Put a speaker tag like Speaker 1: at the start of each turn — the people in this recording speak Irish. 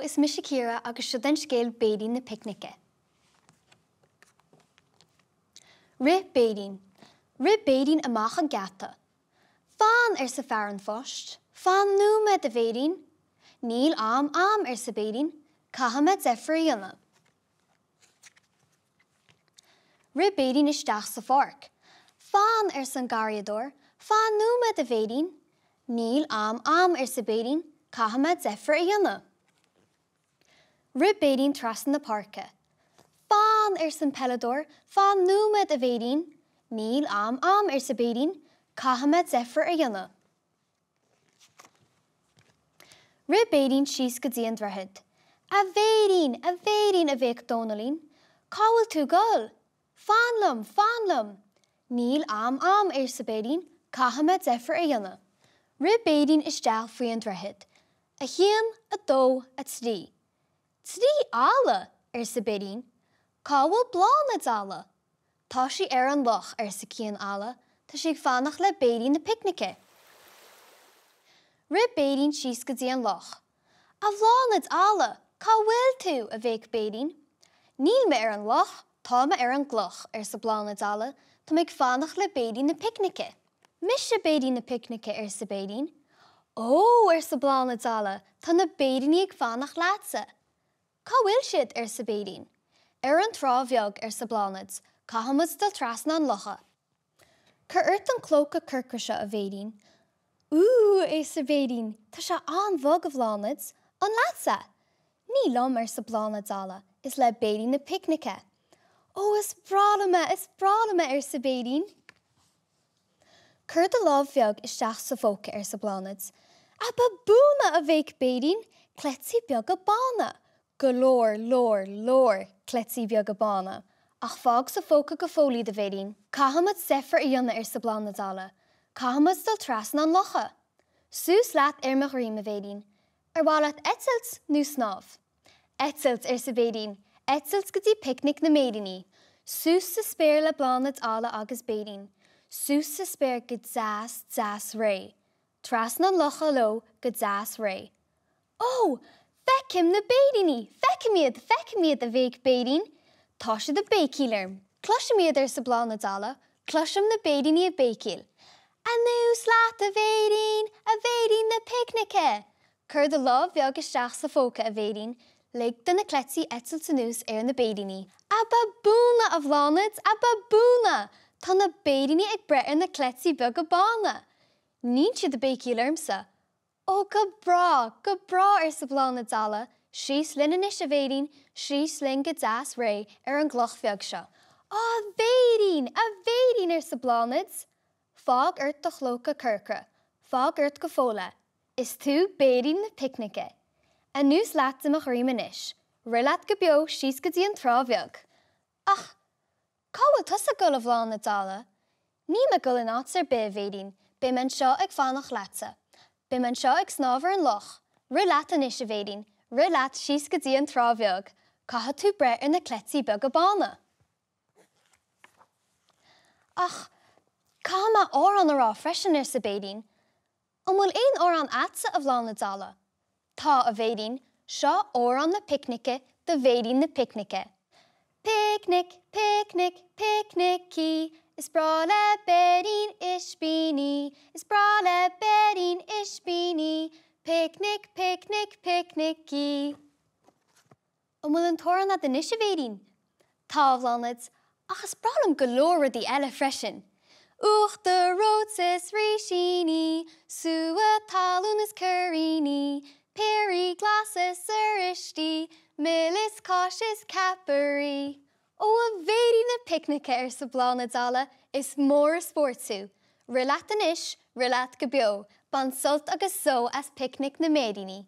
Speaker 1: is mis Ciara agus siad an scéal Béirín na Picnice. Béirín. Béirín amach an gata. Fan sa fear an phost. Fan nuama de Béirín. Níl am sa Béirín. Cahamed zephyr ionna. Béirín isteach sa fork. Fan san gariador. Fan nuama de Béirín. Níl am sa Béirín. Cahamed zephyr ionna. Béirín tras na parke. Fan san pelador. Fan nuama de Béirín. Níl am sa Béirín. Cahamed zephyr ionna. Béirín síos go dtí an droichead. A Béirín a bheith dónalín. Cáil tú gol. Fanlam. Níl am sa Béirín. Cahamed zephyr ionna. Béirín isteach faoi an droichead. A chéan, a dó, a trí. Trí ála sa Béirín. Cáil blánad ála. Tá sí an loch sa cían ála. Tá sí fánach le Béirín na Picnice. Béirín síos go dtí an loch. A bhlánad ála. Cá bhfuil tú a bheith Béirín? Níl me an loch, tá me an gloch sa blánad ála. Tá meid fánach le Béirín na Picnice. Mis sé Béirín na Picnice sa Béirín? Ó, sa blánad ála. Tá na Béirín ag fánach láatsa. Cá bhfuil siad sa Béirín? An trábheag sa blánad. Cahamad dal trasna an locha. Cur an clóca curcra a Béirín. Sa Béirín. Tá se an bhog a bhlánad. An láatsa. Ní lom sa blánad ála. Is le Béirín na Picnice. Ó, is brala sa Béirín. Cur de lábheag isteach sa bhóca sa blánad. A babúna a bheith Béirín. Cletí beag a bána. Go lór, cletí beag a bána. Ach fág sa fóca go fólí de Béirín. Cahamad zephyr ionna sa blánad ála. Cahamad dal trasna an locha. Sús leat mar rím a Béirín. Bhálaat eitilt nó snáb. Eitilt sa Béirín. Eitilt go dtí picnic na méidiní. Sús sa spéir le blánad ála agus Béirín. Sús sa spéir go deas ré. Trasna an locha lo go deas ré. Ó, fecim na Béiríní. Fecimiad a bheith Béirín. Tá siad a béicílarm. Cloisiimiad sa blánad ála. Cloisiam na Béiríní a béicíl. A nús leat a Béirín na Picnice. Cur de lábheag isteach sa fóca a Béirín. Lig den na cletí eitilt sa nús na Béiríní. A babúna a bhlánad, a babúna. Tá na Béiríní ag breithir na cletí beag a bána. Níl siad a béicílarmsa. Ó, go brá sa blánad ála. Síos linan is a Béirín, síos lin go deas ré an glochbheag seo. Á, Béirín sa blánad. Fág do chlóca curcra. Fág go fóla. Is tú Béirín na Picnice. A nús leat amach riman is. Rileat go beo síos go dtí an trábheag. Ach, cáil tusa gul a bhlánad ála. Ní me gul in áit be Béirín. Be man seo ag fánach láatsa. Be man seo ag snábhar an loch. Rileat an is a Béirín. Rileat síos go dtí an trábheag. Caithe tú breithir na cletí beag a bána. Ach, cá má an ará freisin sa Béirín. An bhfuil éon an atsa a bhlánad ála. Tá a Béirín, seo an na Picnice de Béirín na Picnice. Picnic, is bra le Béirín isbíní. Is bra le Béirín isbíní. Picnic, í. An bhfuil an tóran na den is a Béirín. Tá bhlánad, ach is bralam go leor dí eile freisin. Uach de roads is rishini, sua talun is curini, peri glasses ishti, millis cautious caperi. Ó a Béirín na Picnice sa blánad ála is mór sportú. Rileat an ish, rileat go beo, ban sult agus so as picnic na méidiní.